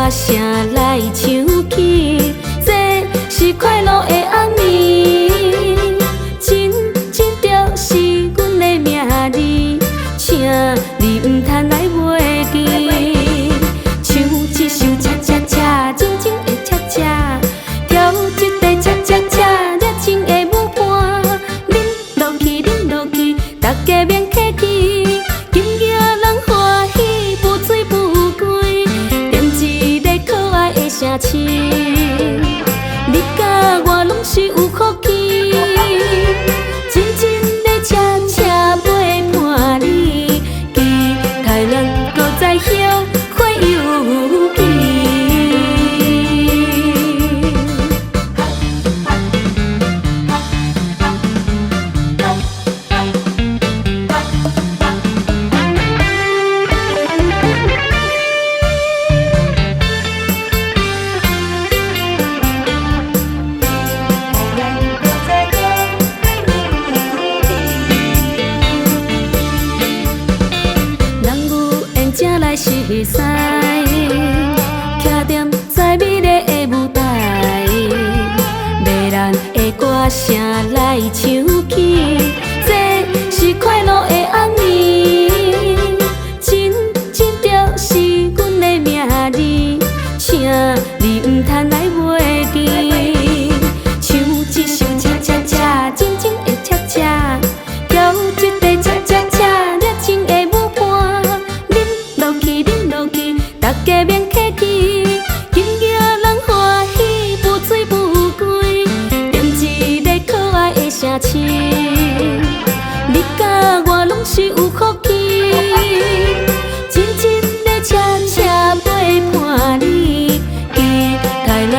歌声来唱起，这是快乐的暗暝，真就是阮的名字，请你毋通来袂记。唱一首恰恰恰，真正的恰恰，跳一块恰恰恰，热情的舞伴，恁落去，恁落去，大家免客气，今仔人欢喜，不醉不归，点一个可爱的声星，你甲我拢是有福气，真正的恰恰陪伴你，期待咱搁再相会有期。正来实使，徛踮在美丽的舞台，迷人的歌声来唱起，这是快乐的暗暝，真就是阮的名字，请你毋通来袂记。唱一首恰恰恰，真正的恰恰，跳一块恰恰恰，热情的舞伴。恁落去，大家免客气，今仔人欢喜，不醉不归，点一个可爱的声星，你甲我拢是有福气，真正的恰恰陪伴你，期待咱